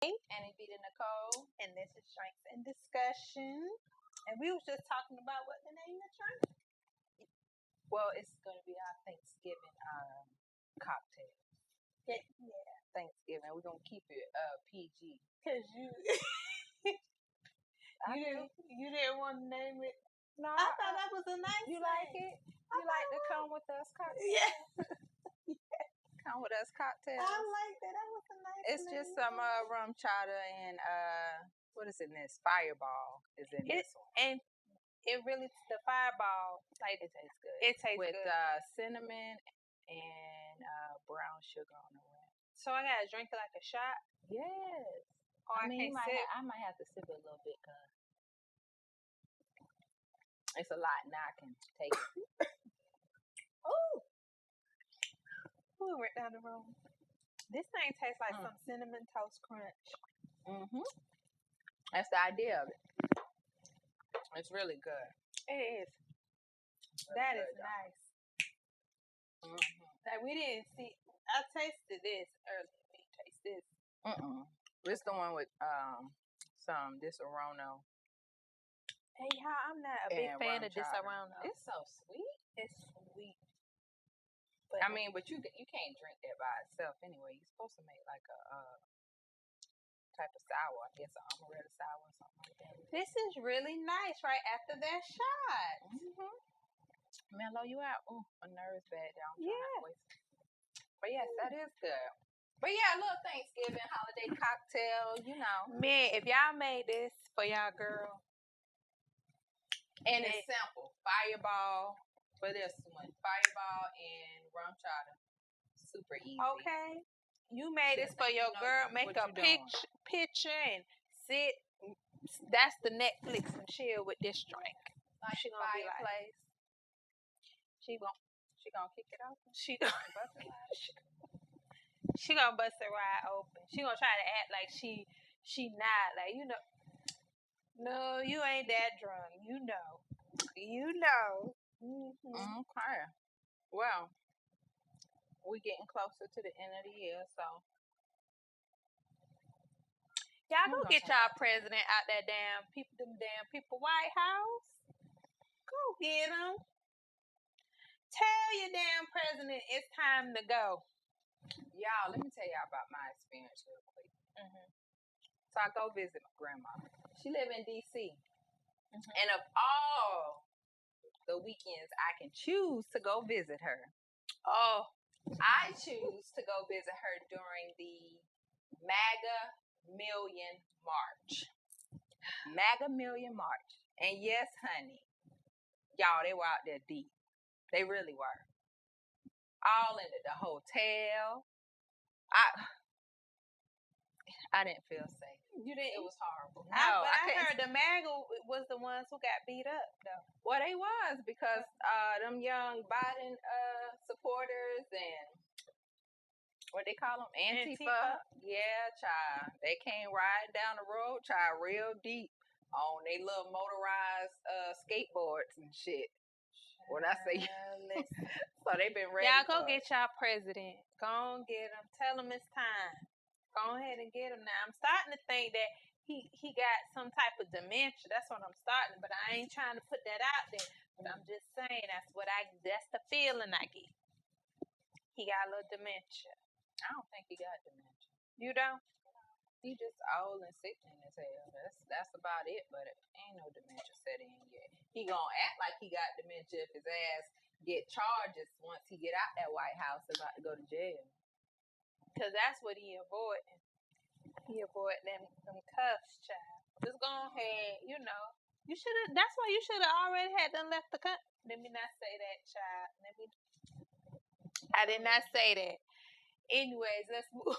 And it be the Nicole. And this is Drinks and Discussion. And we was just talking about what the name of the drink. Well, it's gonna be our Thanksgiving cocktail. Yeah. Thanksgiving. We're gonna keep it PG. Cause you you didn't want to name it. No, I thought that was a nice You name. like it? You like to come with us cocktail? Yeah. Come with us cocktails. I like that. That was a nice It's name. just some rum chata and what is in this? Fireball is in this one. And it really, the Fireball, like, It tastes good. it tastes with good. Cinnamon and brown sugar on the rim. So I gotta drink it like a shot. Yes. Or I mean, can't sip. I might have to sip it a little bit because it's a lot. Now I can take it. Ooh, we went down the road. This thing tastes like some Cinnamon Toast Crunch. Mm-hmm. That's the idea of it. It's really good. It is. Really that good, is nice. Mm-hmm. Like, we didn't see. I tasted this earlier. We taste this. This the one with this Orono. Hey, y'all, I'm not a big fan of this Orono. It's so sweet. It's sweet. But but you can't drink that by itself anyway. You're supposed to make like a type of sour, I guess, an amaretto sour or something like that. This is really nice right after that shot. Mellow you out. Ooh, my nerves bad down. Yeah. But yes, that is good. But yeah, a little Thanksgiving holiday cocktail, Man, if y'all made this for y'all girl. And it's simple. Fireball for this one. Fireball and rum chata. Super easy. Okay. You made this for your girl. Make a picture and sit. That's the Netflix and chill with this drink. Like she gonna be like, she gonna kick it open. She gonna bust it wide open. She gonna try to act like she not like No, you ain't that drunk. You know. Mm-hmm. Okay. Well, we getting closer to the end of the year, so y'all go get y'all president out that damn people White House. Go get him. Tell your damn president it's time to go. Y'all, let me tell y'all about my experience real quick. So I go visit my grandma. She live in D.C. And of all the weekends I can choose to go visit her, I choose to go visit her during the MAGA Million March. MAGA Million March. And yes, honey, y'all, they were out there deep. They really were. All in the hotel. I didn't feel safe. You didn't? It was horrible. No, I heard the MAGA was the ones who got beat up, though. Well, they was because them young Biden supporters and what they call them? Antifa. Yeah, child. They came riding down the road, child, real deep on they little motorized skateboards and shit. When I say so they've been ready. Y'all go get y'all president. Go and get him. Tell him it's time. Go ahead and get him now. I'm starting to think that he got some type of dementia. That's what I'm starting, but I ain't trying to put that out there. But I'm just saying that's the feeling I get. He got a little dementia. I don't think he got dementia. You don't? He just old and sickening as hell. That's about it, but ain't no dementia set in yet. He gonna act like he got dementia if his ass get charges once he get out that White House about to go to jail. Cause that's what he avoiding. He avoid them cuffs, child. Just go ahead, you should have. That's why you should have already had them left the country. Let me not say that, child. I did not say that. Anyways, let's move.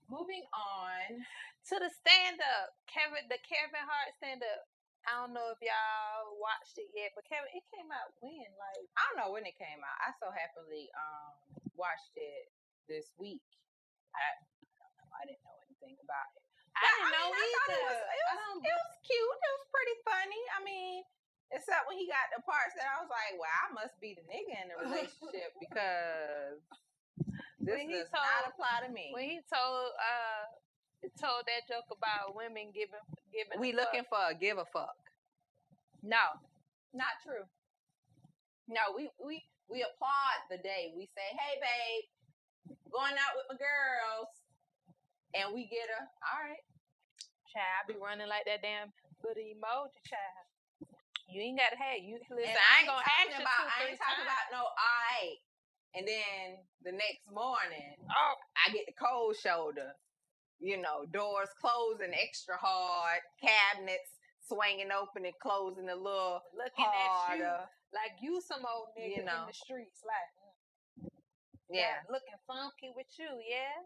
Moving on to the stand-up. The Kevin Hart stand-up. I don't know if y'all watched it yet, but Kevin, it came out when? Like, I don't know when it came out. I so happily watched it this week. I didn't know anything about it. I didn't know either. It was cute. It was pretty funny. I mean, except when he got the parts that I was like, well, I must be the nigga in the relationship because this does not apply to me. When he told told that joke about women giving. We looking for a give a fuck. No, not true. No, we applaud the day. We say, hey, babe, going out with my girls. And we get a, all right. Child, I be running like that damn little emoji, child. You ain't got to have you. Listen, I ain't going to ask you I ain't talking about no, all right. And then the next morning, I get the cold shoulder. You know, doors closing extra hard, cabinets swinging open and closing a little looking harder. At you like you some old nigga in the streets, like looking funky with you, yeah.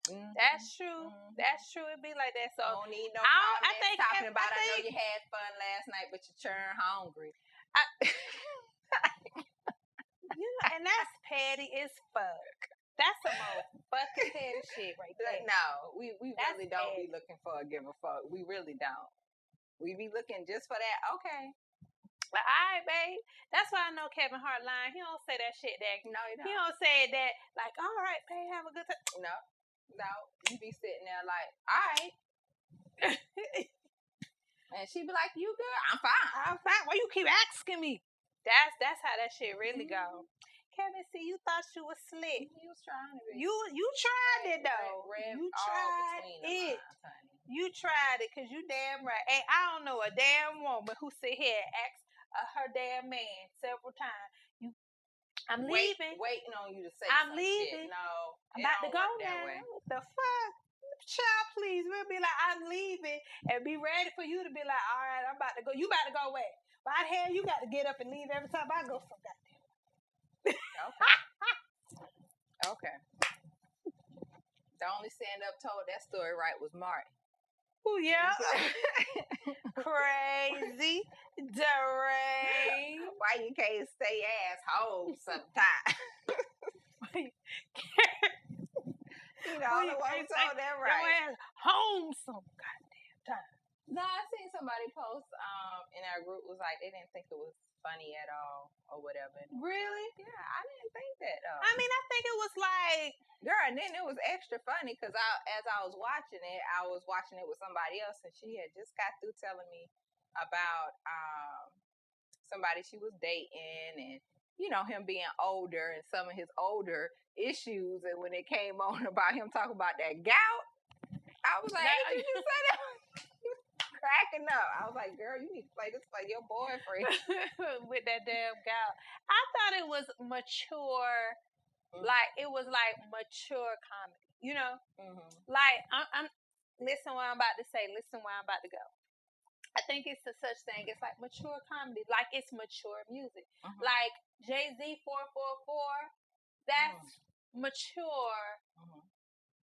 Mm-hmm. That's true. Mm-hmm. That's true. It be like that. So I don't need no I think talking about. I know you had fun last night, but you turned hungry. You know, and that's petty as fuck. That's some old fucking petty shit right there. No, we really don't be looking for a give a fuck. We really don't. We be looking just for that. Okay. Like, all right, babe. That's why I know Kevin Hart lying. He don't say that shit that. No, he don't. He don't say that like, all right, babe, have a good time. No, you be sitting there like, all right. And she be like, you good? I'm fine. Why you keep asking me? That's how that shit really go. Kevin, see, you thought you was slick. You was trying to be. You tried it though. You tried it. You tried it because you damn right. And I don't know a damn woman who sit here and ask her damn man several times. I'm leaving. Waiting on you to say I'm leaving. Shit. No, I'm about to go now. What the fuck? Child, please. We'll be like, I'm leaving and be ready for you to be like, all right, I'm about to go. You about to go where? Why the hell you got to get up and leave every time I go some goddamn? Okay. The only stand-up told that story right was Martin. Oh, yeah. Crazy. Deranged. Why you can't say asshole sometimes? You know, the one told that right. Home some goddamn time. No, I seen somebody post in our group was like they didn't think it was funny at all or whatever. Really? Yeah, I didn't think that. I mean, I think it was like, girl, and then it was extra funny because as I was watching it with somebody else, and she had just got through telling me about somebody she was dating, and you know him being older and some of his older issues, and when it came on about him talking about that gout, I was like, hey, did you say that? Cracking up. I was like, girl, you need to play this for your boyfriend. With that damn gout. I thought it was mature, like it was like mature comedy, you know? Mm-hmm. Like, I'm listen what I'm about to say, listen where I'm about to go. I think it's a such thing. It's like mature comedy, like it's mature music. Mm-hmm. Like Jay-Z 444, that's mature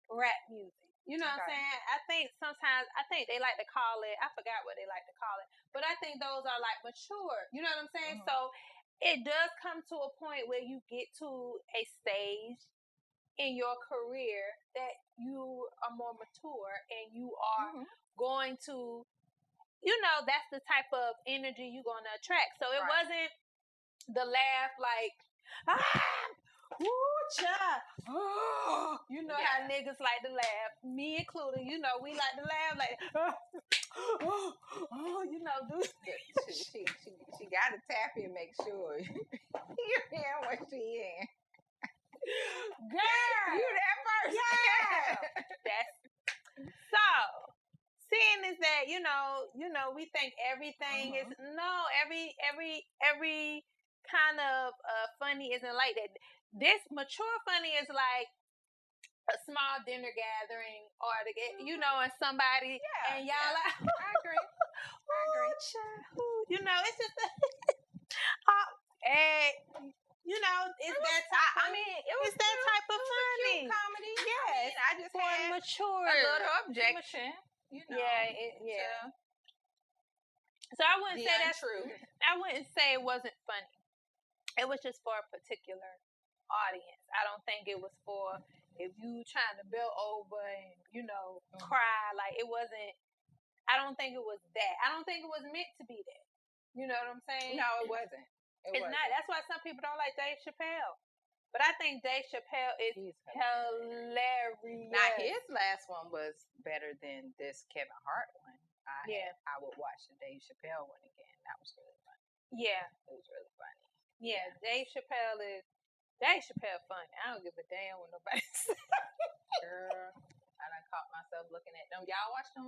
rap music. You know what I'm saying? I think sometimes, they like to call it, I forgot what they like to call it, but I think those are like mature. You know what I'm saying? Mm-hmm. So it does come to a point where you get to a stage in your career that you are more mature and you are going to, you know, that's the type of energy you're going to attract. So it wasn't the laugh like, woo, child. Oh, you know how niggas like to laugh, me included. You know, we like to laugh like, you know, dude. She got to tap you and make sure you're hearing what she in. Girl, you that person. Yeah. That's so. Seeing is that you know, we think everything is every kind of funny isn't like that. This mature funny is like a small dinner gathering or to get, you know, and somebody and y'all like. I agree. You know, it's just you know, it's that type. It was that type of funny comedy. Yes, I just had mature a little objection. You know, So I wouldn't say that's true. I wouldn't say it wasn't funny. It was just for a particular audience. I don't think it was for if you trying to build over and you know cry. Like it wasn't. I don't think it was that. I don't think it was meant to be that. You know what I'm saying? No, it wasn't. It's not. That's why some people don't like Dave Chappelle But I think Dave Chappelle is He's hilarious. Now his last one was better than this Kevin Hart one. I would watch the Dave Chappelle one again. That was really funny. Yeah. It was really funny. Yeah, Dave Chappelle funny. I don't give a damn what nobody says. Girl, I done caught myself looking at them. Y'all watch them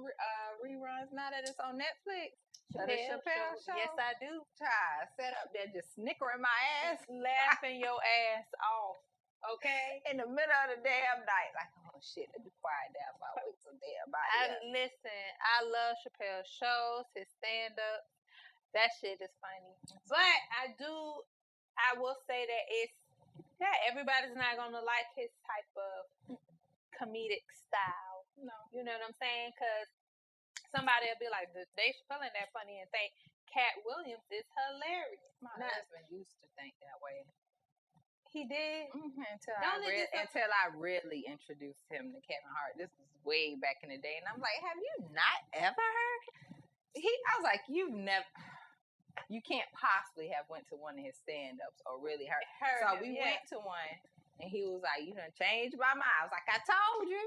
reruns now that it's on Netflix? The Chappelle show? Yes, I do. Try set up there just snickering my ass. Laughing your ass off. Okay? In the middle of the damn night. Like, oh shit, let me quiet down so I wait some damn body. Listen, I love Chappelle's shows, his stand-up. That shit is funny. But I will say that everybody's not gonna like his type of comedic style. No. You know what I'm saying? Because somebody will be like, Dave Chappelle ain't that funny, and think Cat Williams is hilarious. My husband used to think that way. He did? Mm-hmm. Until I really introduced him to Kevin Hart. This was way back in the day. And I'm like, have you not ever heard? I was like, you can't possibly have went to one of his stand-ups or really heard. So we went to one, and he was like, you done changed my mind. I was like, I told you.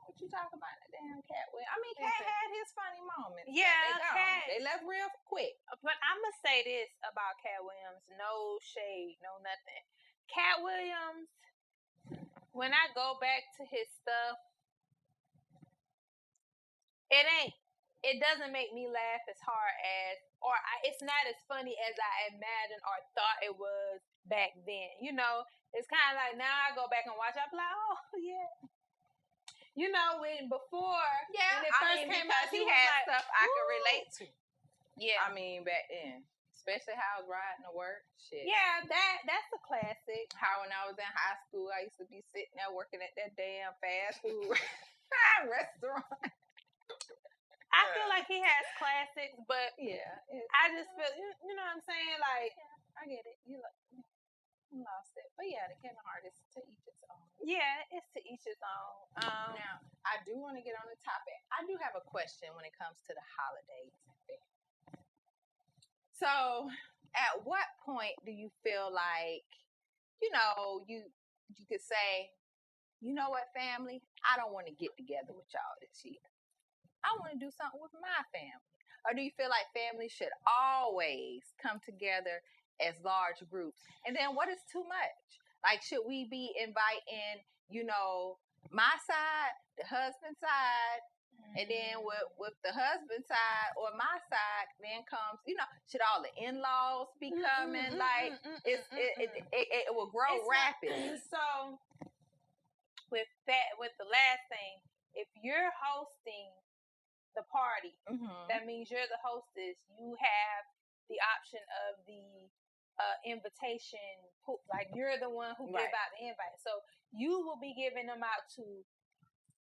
What you talking about the damn Cat Williams? I mean, Cat had his funny moments. Yeah, they left real quick. But I'm going to say this about Cat Williams. No shade, no nothing. Cat Williams, when I go back to his stuff, it doesn't make me laugh as hard as, it's not as funny as I imagined or thought it was back then. You know, it's kind of like now I go back and watch, I'm like, oh, yeah. You know, when it first came out, he had stuff I could relate to. Yeah. I mean, back then. Especially how I was riding to work. Shit. Yeah, that's a classic. How when I was in high school, I used to be sitting there working at that damn fast food restaurant. I feel like he has classics, but yeah, I just feel, you know what I'm saying? Like, I get it. You lost it. But yeah, the Kevin Hart is to each its own. Yeah, it's to each its own. Now, I do want to get on the topic. I do have a question when it comes to the holidays. So, at what point do you feel like, you could say, you know what, family? I don't want to get together with y'all this year. I want to do something with my family. Or do you feel like families should always come together as large groups? And then what is too much? Like, should we be inviting, my side, the husband side, and then with the husband side or my side, then comes, should all the in-laws be coming? Like, it will grow rapidly. So, with the last thing, if you're hosting the party, that means you're the hostess. You have the option of the invitation. Like, you're the one who give out the invite. So, you will be giving them out to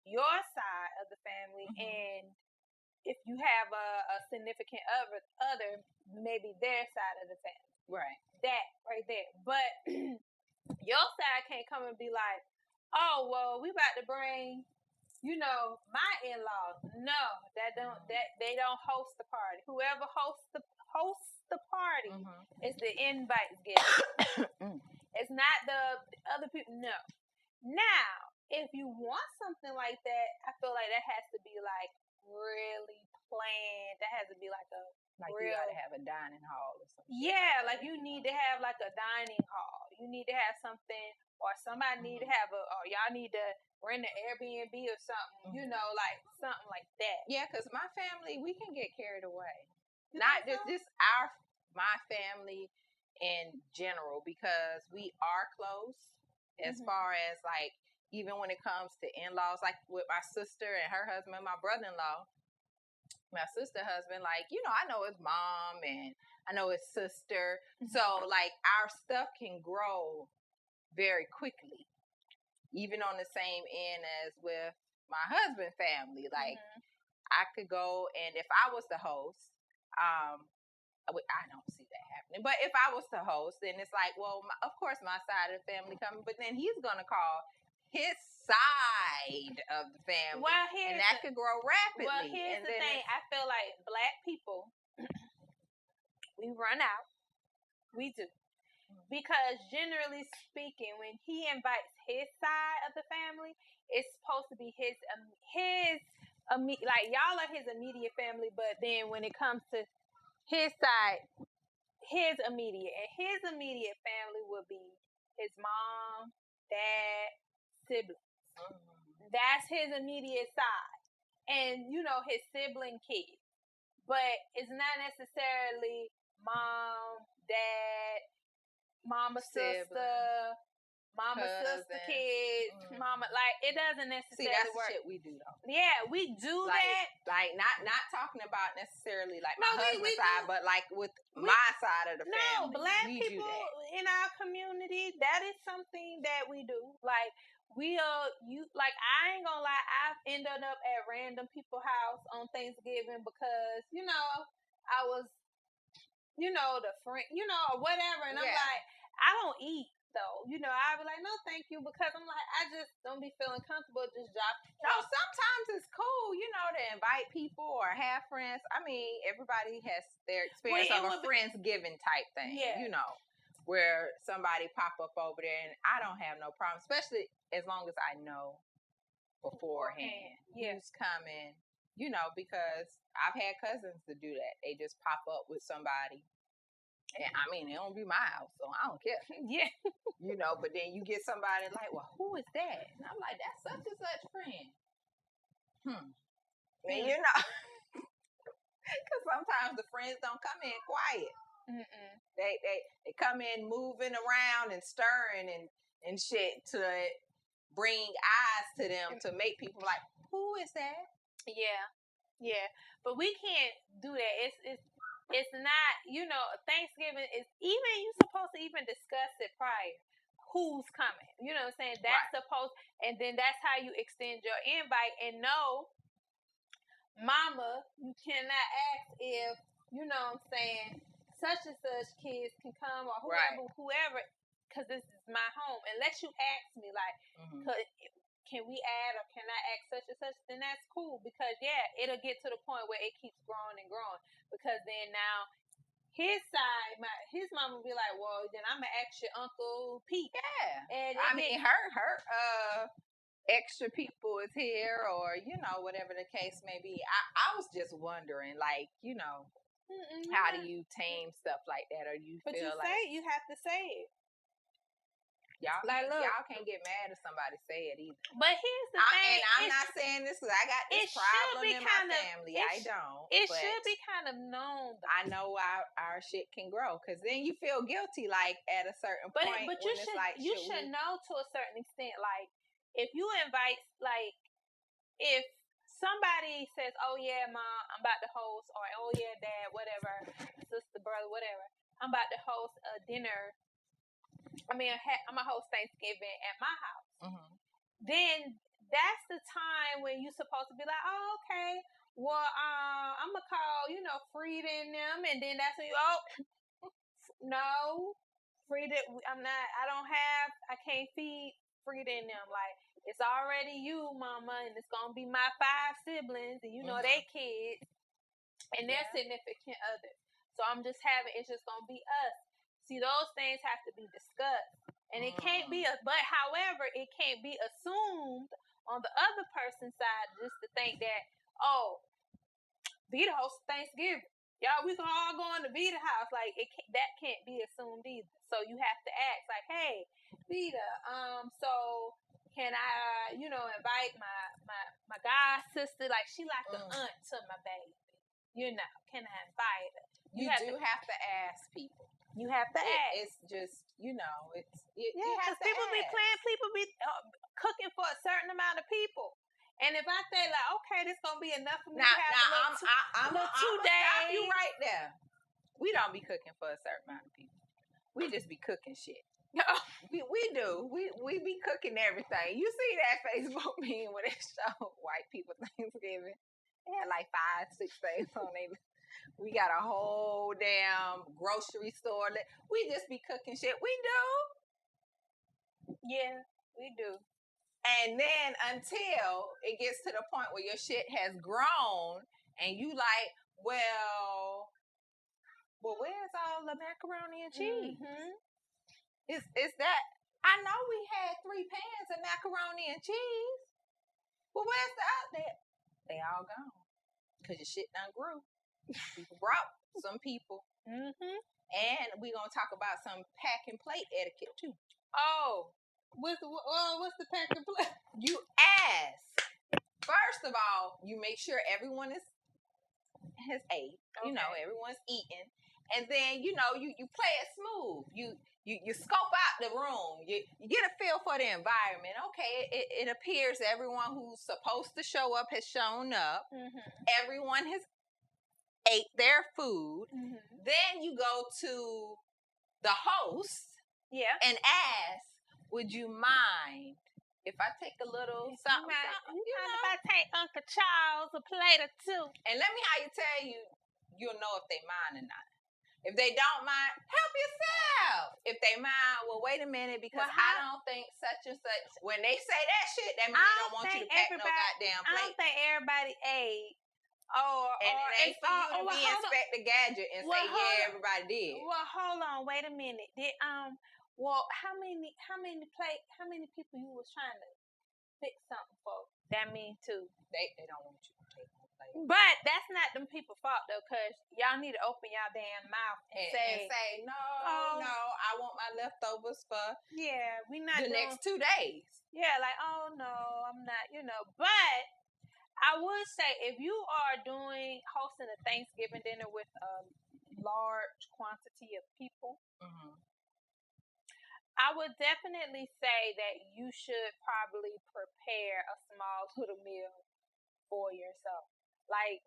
your side of the family, and if you have a significant other, maybe their side of the family. Right. That right there. But your side can't come and be like, oh, well, we about to bring, my in-laws. No, they don't host the party. Whoever hosts the party is the invite giver. It's not the other people. No. Now, if you want something like that, I feel like that has to be like really planned. That has to be like a you gotta have a dining hall or something. Yeah, like you need to have like a dining hall. You need to have something, or somebody need to have or y'all need to rent an Airbnb or something. Like something like that. Yeah, because my family, we can get carried away. Not just my family in general, because we are close as far as like. Even when it comes to in-laws, like with my sister and her husband, my brother-in-law, my sister husband, like, I know his mom and I know his sister. So, like, our stuff can grow very quickly, even on the same end as with my husband's family. Like, I could go, and if I was the host, I don't see that happening. But if I was the host, then it's like, well, of course my side of the family coming, but then he's going to call his side of the family, and that could grow rapidly. Well, here's the thing. I feel like Black people, we run out. We do. Because generally speaking, when he invites his side of the family, it's supposed to be like y'all are his immediate family, but then when it comes to his side, his immediate family would be his mom, dad, siblings. That's his immediate side. And, his sibling kids. But it's not necessarily mom, dad, mama, sister, mama, sister, kids, mama. Like, it doesn't necessarily that's work. The shit we do, though. Yeah, we do that. Like, not talking about necessarily, like, my husband's side, but, like, with my side of the family. No, Black people in our community, that is something that we do. Like, I ain't gonna lie, I've ended up at random people's house on Thanksgiving because, I was, the friend, or whatever. And I'm like, I don't eat though. I'd be like, no, thank you, because I'm like, I just don't be feeling comfortable just dropping. No, sometimes it's cool, to invite people or have friends. I mean, everybody has their experience of a Friendsgiving type thing, where somebody pop up over there, and I don't have no problem, especially as long as I know beforehand who's coming, because I've had cousins to do that. They just pop up with somebody. And I mean, it don't be my house, so I don't care. Yeah. But then you get somebody like, well, who is that? And I'm like, that's such and such friend. And because sometimes the friends don't come in quiet. They come in moving around and stirring and shit to bring eyes to them to make people like, who is that? Yeah. But we can't do that. It's not, Thanksgiving is even, you're supposed to even discuss it prior. Who's coming? You know what I'm saying? That's supposed, and then that's how you extend your invite. And no, mama, you cannot ask if, such and such kids can come or whoever, because this is my home. Unless you ask me, like, can we add or can I ask such and such, then that's cool. Because, it'll get to the point where it keeps growing and growing. Because then now, his side, his mom will be like, well, then I'm going to ask your Uncle Pete. Yeah. And I mean, her extra people is here, or, whatever the case may be. I was just wondering, like, how do you tame stuff like that? Or you but feel you have to say it. Y'all, y'all can't get mad if somebody say it either. But here's the thing. And I'm not saying this because I got this problem in my family. I don't. It should be kind of known. I know our shit can grow, because then you feel guilty, like, at a certain point. But you should know to a certain extent. Like, if you invite, like, if somebody says, oh, yeah, Mom, I'm about to host, or, oh, yeah, Dad, whatever, sister, brother, whatever, I'm about to host a dinner. I'm going to host Thanksgiving at my house. Then that's the time when you're supposed to be like, oh, okay, well, I'm going to call, Frida and them. And then that's when no, Frida, I can't feed Frida and them. Like, it's already you, Mama, and it's going to be my 5 siblings, and they kids and their significant others. So it's just going to be us. See, those things have to be discussed. And it can't be, however, it can't be assumed on the other person's side just to think that, oh, Vita hosts Thanksgiving. Y'all, we can all go in the Vita house. Like, that can't be assumed either. So you have to ask, like, hey, Vita, so can I, invite my god sister? Like, she like an aunt to my baby. Can I invite her? You have to ask people. You have to ask. It's just, because people be playing, people be cooking for a certain amount of people. And if I say, like, okay, this going to be enough for me to have I'm 2 days. Stop you right there. We don't be cooking for a certain amount of people. We just be cooking shit. we do. We be cooking everything. You see that Facebook meme when it showed white people Thanksgiving? They had like 5, 6 things on it. We got a whole damn grocery store. We just be cooking shit. We do. Yeah, we do. And then until it gets to the point where your shit has grown and you like, well, where's all the macaroni and cheese? It's that. I know we had 3 pans of macaroni and cheese. Well, where's the out there? They all gone. Because your shit done grew. People brought some people. Mm-hmm. And we going to talk about some pack and plate etiquette, too. Oh. What's the pack and plate? You ask. First of all, you make sure everyone has ate. Okay. You know, everyone's eating. And then, you know, you play it smooth. You scope out the room. You get a feel for the environment. Okay, it appears everyone who's supposed to show up has shown up. Mm-hmm. Everyone has ate their food. Mm-hmm. Then you go to the host and ask, would you mind if I take a little something? If I take Uncle Charles a plate or 2? And let me how you tell you'll know if they mind or not. If they don't mind, help yourself. If they mind, well, wait a minute, because I don't think such and such. When they say that shit, that means they don't want you to pack no goddamn plate. I don't think everybody ate. And it ain't for you to be Inspector Gadget and say, yeah, everybody did. Well, hold on, wait a minute. How many people you was trying to fix something for? That mean too. They don't want you to take no plate. But that's not them people's fault though, cause y'all need to open y'all damn mouth and say no, I want my leftovers for we not the next 2 days. Yeah, like no, I'm not, But I would say if you are hosting a Thanksgiving dinner with a large quantity of people, mm-hmm. I would definitely say that you should probably prepare a small little meal for yourself. Like,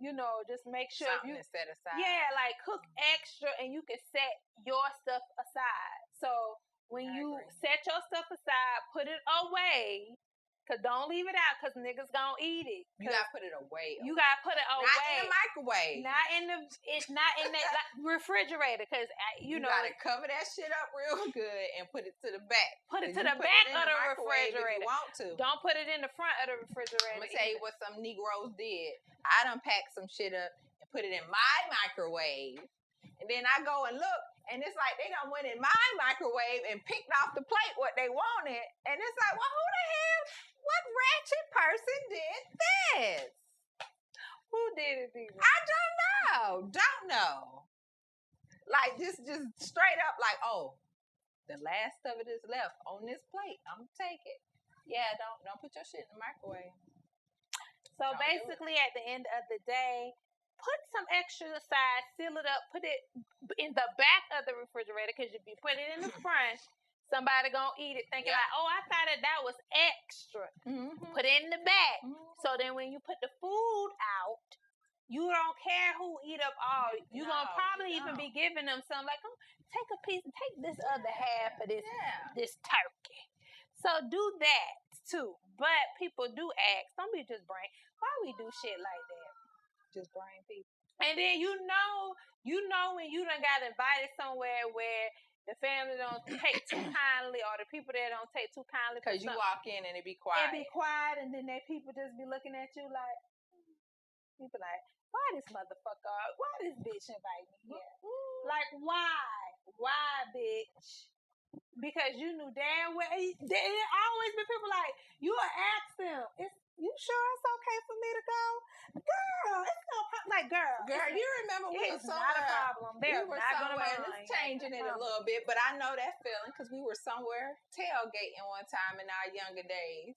just make sure something to set aside. Yeah, like cook extra and you can set your stuff aside. So when you set your stuff aside, put it away. Cause don't leave it out, cause niggas gonna eat it. You gotta put it away. You gotta put it away. Not in the microwave. Not in the refrigerator, cause you gotta cover that shit up real good and put it to the back. Put it to the back of the refrigerator. If you want to. Don't put it in the front of the refrigerator. I'm gonna tell you what some Negroes did. I done packed some shit up and put it in my microwave, and then I go and look. And it's like they done went in my microwave and picked off the plate what they wanted. And it's like, well, who the hell, what ratchet person did this? Who did it, people? I don't know. Like, just straight up like, oh, the last of it is left on this plate. I'm going to take it. Yeah, don't put your shit in the microwave. So basically at the end of the day, put some extra aside, seal it up, put it in the back of the refrigerator, because if you put it in the front, somebody gonna eat it thinking like, oh, I thought that was extra. Mm-hmm. Put it in the back. Mm-hmm. So then when you put the food out, you don't care who eat up all. You're gonna probably even be giving them some, like, oh, take a piece, take this other half of this turkey. So do that too. But people do ask, don't be just brain. Why we do shit like that? Just brain people. And then you know when you done got invited somewhere where the family don't take too kindly, or the people there don't take too kindly. Because you walk in and it be quiet. And then they people just be looking at you like, people like, why this motherfucker? Why this bitch invite me here? Like, why? Why, bitch? Because you knew damn well. There always been people like, you will ask them, you sure it's okay for me to go? Girl, it's no problem. Like, girl, you remember we were somewhere. Not a problem. They're not going to mind. It's changing it a little bit, but I know that feeling because we were somewhere tailgating one time in our younger days.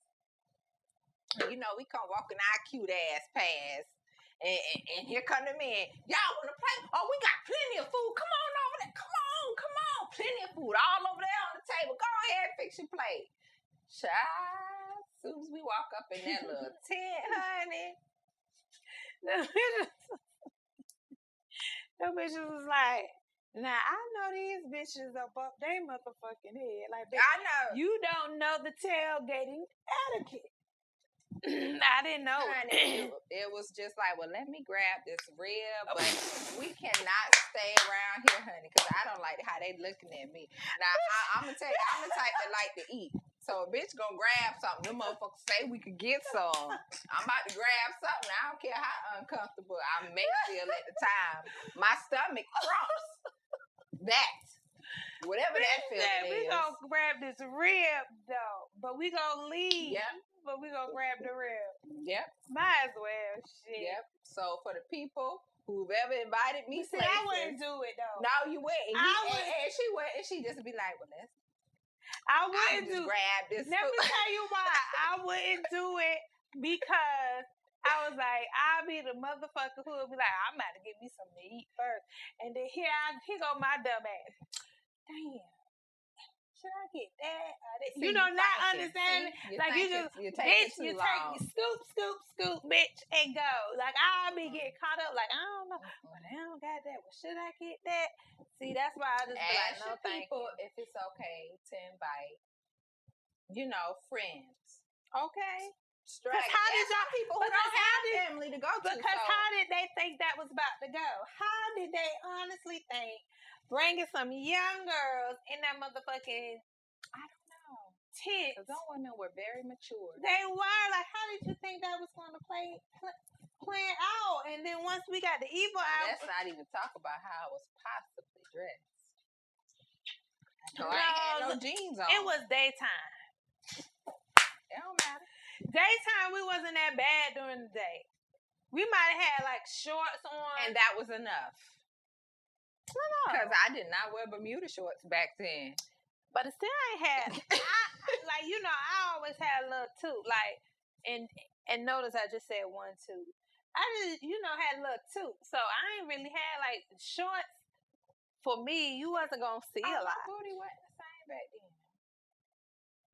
You know, we come walking our cute ass past, and here come the men. Y'all want to play? Oh, we got plenty of food. Come on over there. Come on. Plenty of food all over there on the table. Go ahead, fix your plate. Child. As soon as we walk up in that little tent, honey. The bitches was like, now I know these bitches up they motherfucking head. Like, bitch, I know. You don't know the tailgating etiquette. I didn't know. Honey, it was just like, well, let me grab this rib, but we cannot stay around here, honey, because I don't like how they looking at me. Now, I'm going to tell you, I'm the type that like to eat. So a bitch gonna grab something. Them motherfuckers say we could get some. I'm about to grab something. I don't care how uncomfortable I may feel at the time. My stomach crumps. That. Whatever that feeling we is. gonna grab this rib though, but we gonna leave. Yep. But we gonna grab the rib. Yep. Might as well. Shit. Yep. So for the people who've ever invited me, see, I wouldn't do it though. No, you wouldn't. And she would, and she just be like, "Well, let's." I wouldn't just grab this. Let me tell you why I wouldn't do it, because I was like, I'll be the motherfucker who will be like, I'm about to get me something to eat first, and then here go my dumb ass. Damn. Should I get that? See, not understanding. Like you just, bitch, you take scoop, bitch, and go. Like I'll be getting caught up. Like I don't know, but I don't got that. Well, should I get that? See, that's why I just be like, no, thank you. If it's okay to invite, friends. Okay. Because how did y'all people who don't have family to go to? Because how did they think that was about to go? How did they honestly think bringing some young girls in that motherfucking, I don't know, tent? Because those women were very mature. They were. Like, how did you think that was going to play out? And then once we got the evil out, let's not even talk about how I was possibly dressed. I ain't had no jeans on. It was daytime. It don't matter. Daytime, we wasn't that bad during the day. We might have had like shorts on, and that was enough. Because I did not wear Bermuda shorts back then. But it still ain't had. I always had a little toot. Like, and notice I just said 1 2. I just had a little toot. So I ain't really had like shorts. For me, you wasn't gonna see a lot. My booty wasn't the same back then.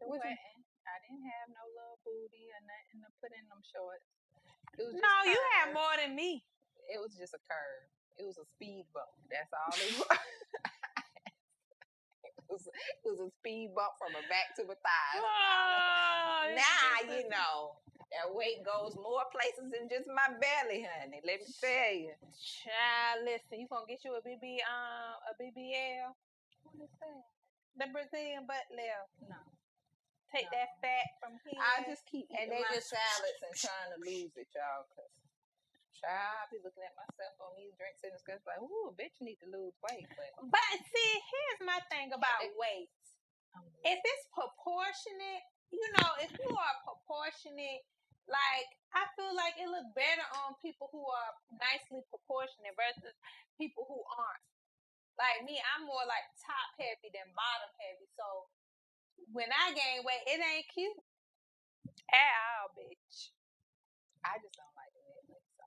It wasn't. I didn't have no little booty or nothing to put in them shorts. It was just you had more than me. It was just a curve. It was a speed bump. That's all it was. It was a speed bump from a back to a thigh. Oh, now, that weight goes more places than just my belly, honey. Let me tell you. Child, listen, you gonna get you a BBL? What is that? The Brazilian butt lift. No. Take that fat from here. I just keep eating my salads and trying to lose it, y'all. Cause I be looking at myself on these drinks and it's like, ooh, bitch, you need to lose weight. But see, here's my thing about weight. If it's proportionate, if you are proportionate, like I feel like it looks better on people who are nicely proportionate versus people who aren't. Like me, I'm more like top heavy than bottom heavy, so. When I gain weight, it ain't cute at all, bitch. I just don't like it. So.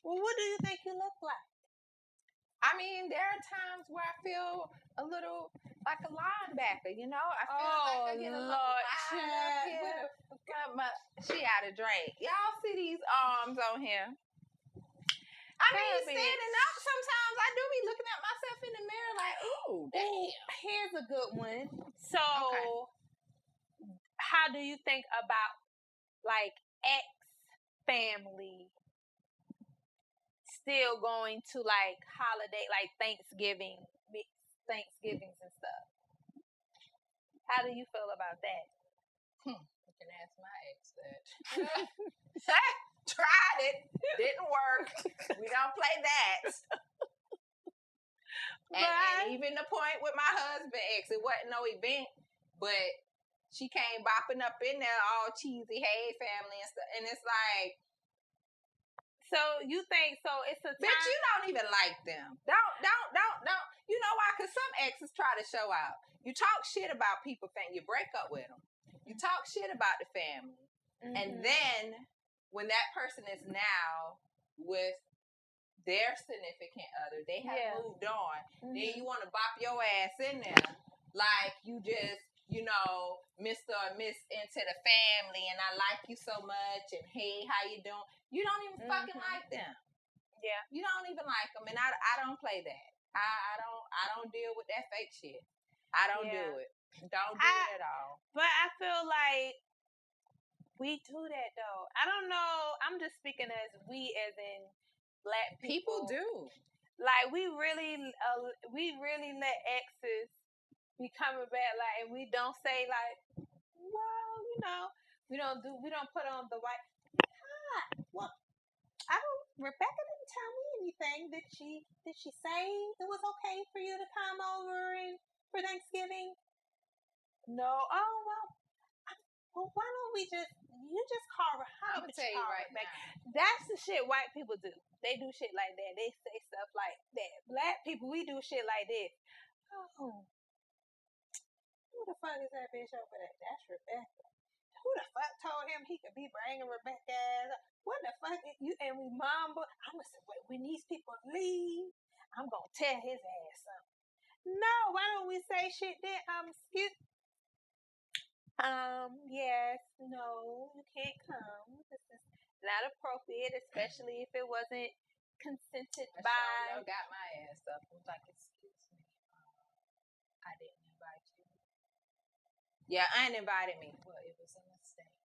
Well, what do you think you look like? I mean, there are times where I feel a little like a linebacker, I feel like I get a little she out of drink. Y'all see these arms on here? I mean, standing up, sometimes I do be looking at myself in the mirror like, ooh, damn. Here's a good one. So, How do you think about, like, ex-family still going to, like, holiday, like Thanksgivings and stuff? How do you feel about that? You can ask my ex that. Tried it. Didn't work. We don't play that. And even the point with my husband ex, it wasn't no event, but she came bopping up in there all cheesy, hey family and stuff. And it's like, so you think it's a time? Bitch, you don't even like them. Don't. You know why? Because some exes try to show out. You talk shit about people, you break up with them. You talk shit about the family. Mm-hmm. And then when that person is now with their significant other, they have moved on, then you want to bop your ass in there like you just, Mr. or Miss into the family and I like you so much and hey, how you doing? You don't even fucking like them. Yeah. You don't even like them and I don't play that. I don't deal with that fake shit. I don't do it. Don't do it at all. But I feel like we do that though. I don't know. I'm just speaking as we, as in Black people. People do. Like we really let exes be coming back. Like, and we don't say like, well, we don't put on the white. Well, Rebecca didn't tell me anything? Did she say it was okay for you to come over and for Thanksgiving? No. Oh well, why don't we just call her? I'm gonna tell you right now. That's the shit white people do. They do shit like that. They say stuff like that. Black people, we do shit like this. Oh, who the fuck is that bitch over there? That's Rebecca. Who the fuck told him he could be bringing Rebecca ass? What the fuck? You and we mumble. I'm gonna say, when these people leave, I'm gonna tear his ass up. No, why don't we say shit then? Excuse. Yes, no, you can't come. This is not appropriate, especially if it wasn't consented by. I got my ass up. I was like, excuse me, I didn't invite you. Yeah, uninvited me. Well, it was a mistake.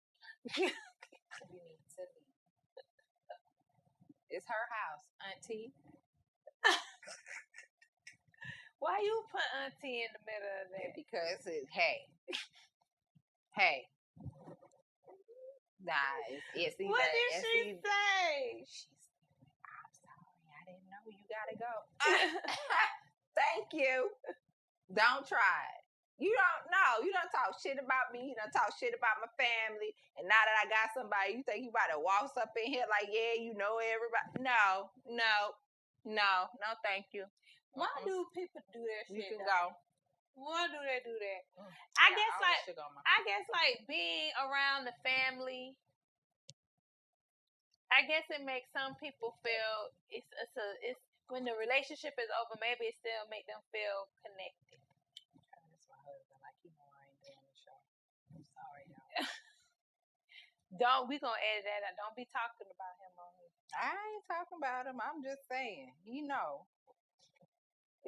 You need to leave. It's her house, Auntie. Why you put Auntie in the middle of that? Because hey. Nah, it's either. What did she say? She said, I'm sorry, I didn't know. You gotta go. Thank you. Don't try it. You don't know. You don't talk shit about me. You don't talk shit about my family. And now that I got somebody, you think you about to waltz up in here like, yeah, you know everybody. No, thank you. Why do people do that shit? You can go. Why do they do that? I guess like being around the family. I guess it makes some people feel it's when the relationship is over, maybe it still make them feel connected. That's my husband. Like, you know, I ain't doing the show. I'm sorry, y'all. We gonna edit that out. Don't be talking about him on here. I ain't talking about him. I'm just saying. You know.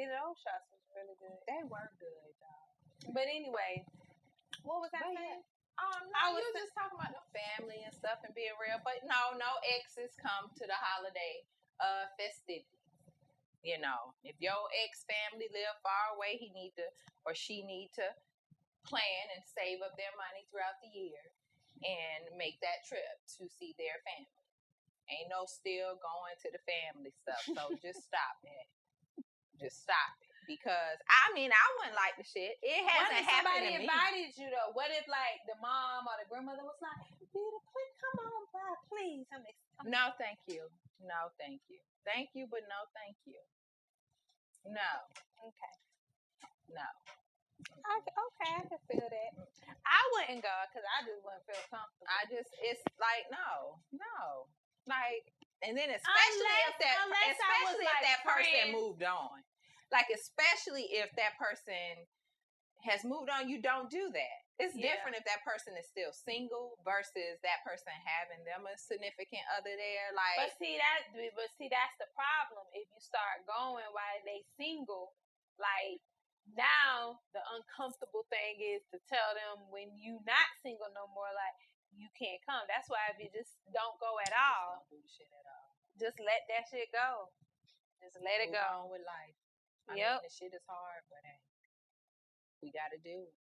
Those shots was really good. They were good, y'all. But anyway, what was I saying? I was just talking about the family and stuff and being real. But no exes come to the holiday festivities. You know, if your ex family live far away, she need to plan and save up their money throughout the year and make that trip to see their family. Ain't no still going to the family stuff. So just stop it. Just stop it. Because, I wouldn't like the shit. It hasn't happened to me. Somebody invited you, though? What if, like, the mom or the grandmother was like, please come on by, please. No, thank you. No, thank you. Thank you, but no, thank you. No. Okay. No. Okay, I can feel that. I wouldn't go because I just wouldn't feel comfortable. It's like, no. Like, and then especially if that person moved on. Like, especially if that person has moved on, you don't do that. It's different if that person is still single versus that person having them a significant other there. Like, but see that's the problem. If you start going while they single, like now the uncomfortable thing is to tell them when you not single no more, like you can't come. That's why if you just don't go at all, just don't do the shit at all. Just let that shit go. Just let it go. Move on with life. I mean, the shit is hard, but hey, we got to do it.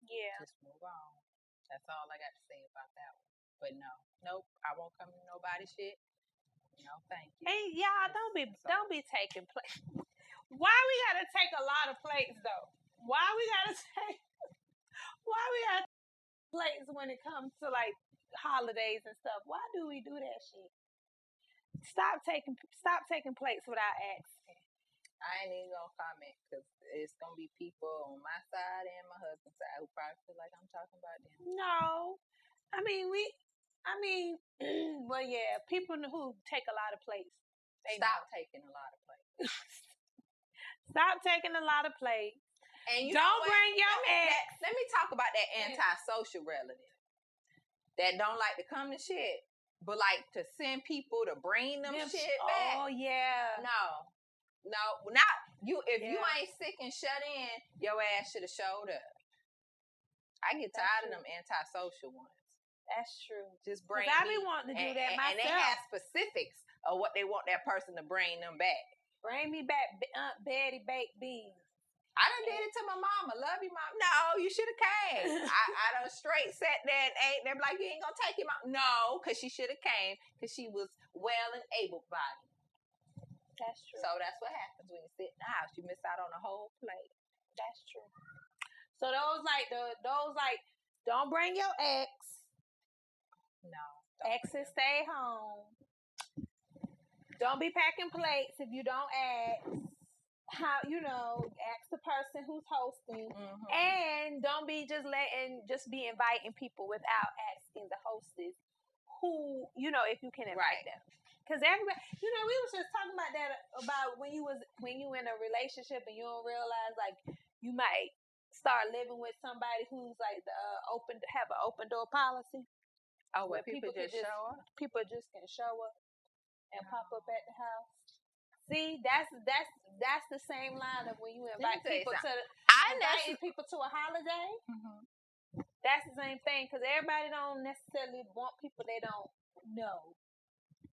Yeah. Just move on. That's all I got to say about that one. But nope, I won't come to nobody's shit. No, thank you. Hey, y'all, don't be taking plates. Why we gotta take a lot of plates though? Why we gotta take plates when it comes to like holidays and stuff? Why do we do that shit? Stop taking plates without asking. I ain't even gonna comment because it's gonna be people on my side and my husband's side who probably feel like I'm talking about them. No, well, yeah, people who take a lot of plates. Stop taking a lot of plates. Stop taking a lot of plates. And don't bring your ex. Let me talk about that antisocial relative that don't like to come to shit, but like to send people to bring them shit back. Oh yeah. No, not you. If you ain't sick and shut in, your ass should have showed up. I get tired of them antisocial ones. That's true. Just bring. I be wanting to do that myself. And they have specifics of what they want that person to bring them back. Bring me back Aunt Betty baked beans. I done did it to my mama. Love you, mom. No, you should have came. I done straight sat there and ate. They're like, you ain't gonna take it, mom. No, because she should have came because she was well and able-bodied. That's true. So that's what happens when you sit in the house. You miss out on the whole plate. That's true. So those don't bring your ex. No. Exes stay home. Don't be packing plates if you don't ask. Ask the person who's hosting. Mm-hmm. And don't be just be inviting people without asking the hostess who, if you can invite them. Because everybody, we was just talking about that about when you in a relationship and you don't realize like you might start living with somebody who's like have an open door policy. Oh, where people just show up? People just can show up and pop up at the house. See, that's the same line of when you invite people people to a holiday. Mm-hmm. That's the same thing because everybody don't necessarily want people they don't know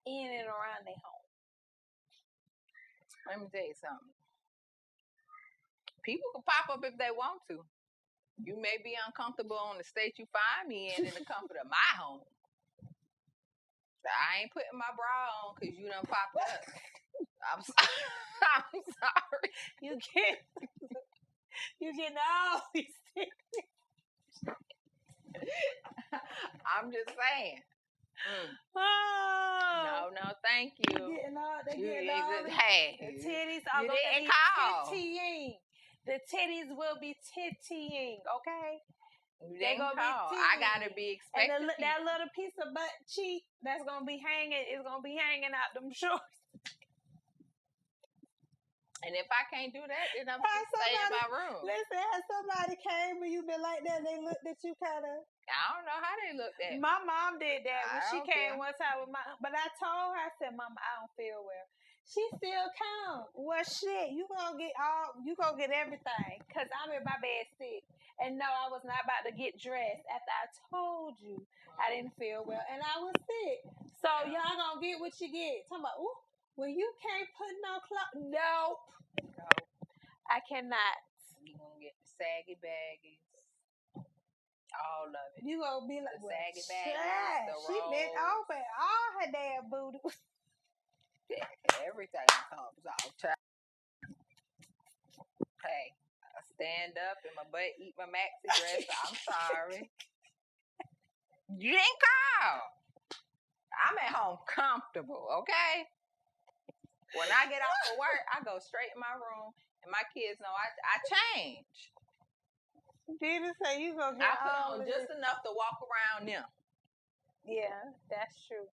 in and around their home. Let me tell you something. People can pop up if they want to. You may be uncomfortable on the state you find me in the comfort of my home. I ain't putting my bra on because you done popped up. I'm sorry. You getting all these things. I'm just saying. Oh. No, thank you. They getting all hey, the titties are you going to didn't be call. tittying. The titties will be tittying, okay? They're going to be tittying. I got to be expecting. And that little piece of butt cheek that's going to be hanging is going to be hanging out them shorts. And if I can't do that, then I'm just stay in my room. Listen, has somebody came and you been like that, they looked at you kind of. I don't know how they looked at me. My mom did that when she came one time with but I told her, I said, Mama, I don't feel well. She still come. Well, shit, you gonna get everything. Cause I'm in my bed sick. And no, I was not about to get dressed after I told you I didn't feel well and I was sick. So y'all gonna get what you get. Talking about, ooh, well, you can't put no clothes. Nope. I cannot. You gonna get the saggy baggies. All of it. You gonna be like the saggy baggies, the she been open all her damn booty. Everything comes out. Hey, I stand up and my butt eat my maxi dress. I'm sorry. You didn't call. I'm at home comfortable, okay? When I get off of work, I go straight in my room, and my kids know I change. Did it say you gonna get I put on just enough to walk around them. Yeah, that's true.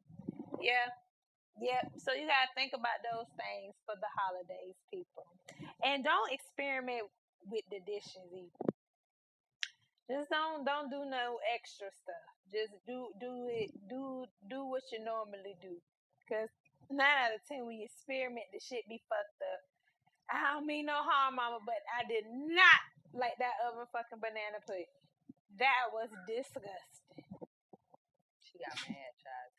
Yeah. Yep. So you gotta think about those things for the holidays, people. And don't experiment with the dishes either. Just don't do no extra stuff. Just do what you normally do. Cause 9 out of 10 when you experiment, the shit be fucked up. I don't mean no harm, Mama, but I did not like that oven fucking banana pudding. That was disgusting. She got mad, child.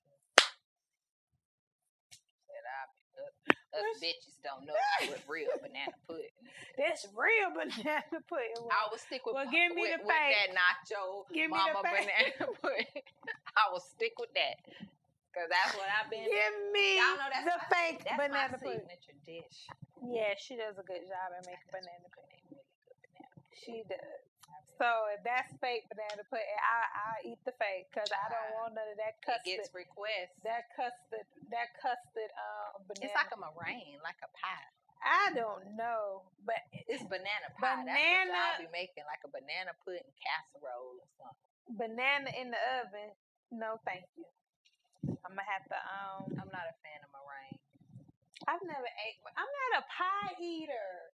Said us bitches don't know what real banana pudding is. That's real banana pudding. I will stick with give me the fake. That nacho give mama banana pudding. I will stick with that. Because that's what I've been. Give me y'all know that's the fake that's banana my pudding. Signature dish. Yeah, she does a good job at making banana pudding. She does. So if that's fake banana pudding, I'll eat the fake because I don't want none of that custard. It gets requests. That custard banana. It's like a meringue, like a pie. I don't know, but it's banana pie. That's what I'll be making, like a banana pudding casserole or something. Banana in the oven. No, thank you. I'm gonna have to. I'm not a fan of meringue. I've never ate. I'm not a pie eater.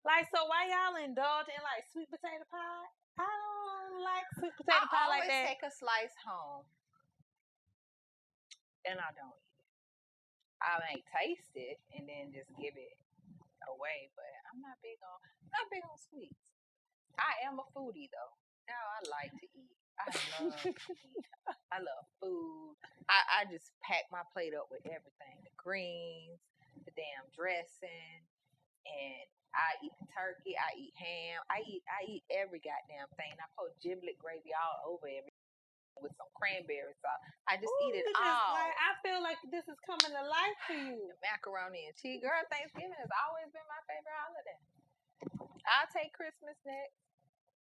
Like, so why y'all indulge in like sweet potato pie? I don't like sweet potato pie like that. I always take a slice home, and I don't eat it. I may taste it and then just give it away, but I'm not big on sweets. I am a foodie though. Now I like to eat. I love to eat. I love food. I just pack my plate up with everything. The greens, the damn dressing, and I eat the turkey, I eat ham, I eat every goddamn thing. I put giblet gravy all over everything. with some cranberry sauce. I just Ooh, eat it you just all. like, I feel like this is coming to life for you. Macaroni and cheese. Girl, Thanksgiving has always been my favorite holiday. I'll take Christmas next.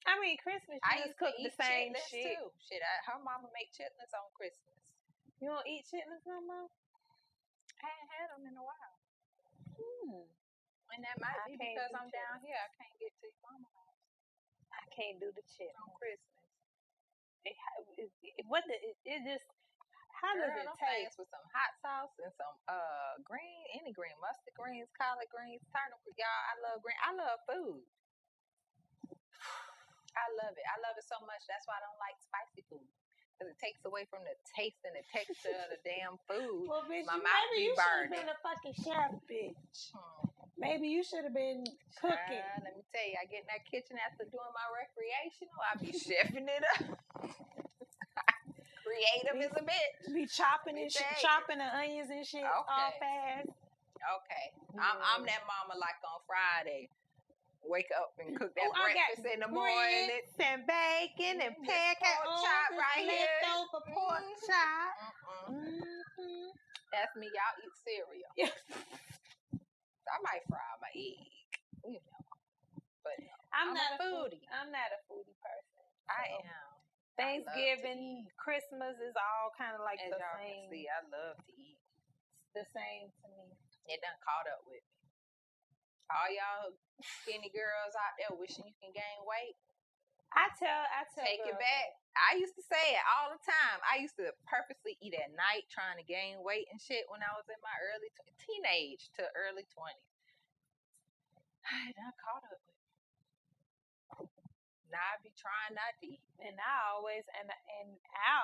I mean, Christmas, you I just used to cook eat the same chitlins shit. too. Shit, her mama make chitlins on Christmas. You don't eat chitlins no more? I ain't had them in a while. And that might I be can't because do I'm down here. I can't get to your mama house I can't do the chitlins. on Christmas. It just, how Girl, does it them taste? things with some hot sauce and some any green, mustard greens, collard greens, turnip. Y'all, I love green. I love food. I love it. I love it so much. That's why I don't like spicy food. Because it takes away from the taste and the texture of the damn food. Well, bitch, My mouth maybe be you should have burning. been a fucking chef, bitch. Maybe you should have been cooking. Let me tell you, I get in that kitchen after doing my recreational. I be chefing it up. Creative as a bitch. Be chopping the onions and shit all fast. Okay. I'm that mama like on Friday. Wake up and cook that breakfast in the morning. And bacon and pancake chop right here. Leftover pork chop. That's me. Y'all eat cereal. I might fry my egg. You know. But I'm not a foodie. I'm not a foodie person. I am. Thanksgiving, Christmas is all kind of like the same. See, I love to eat. It's the same to me. It done caught up with me. All y'all skinny girls out there wishing you can gain weight. I tell take it back. I used to say it all the time. I used to purposely eat at night trying to gain weight and shit when I was in my teenage to early 20s. I done caught up with me. Now I be trying not to eat. And I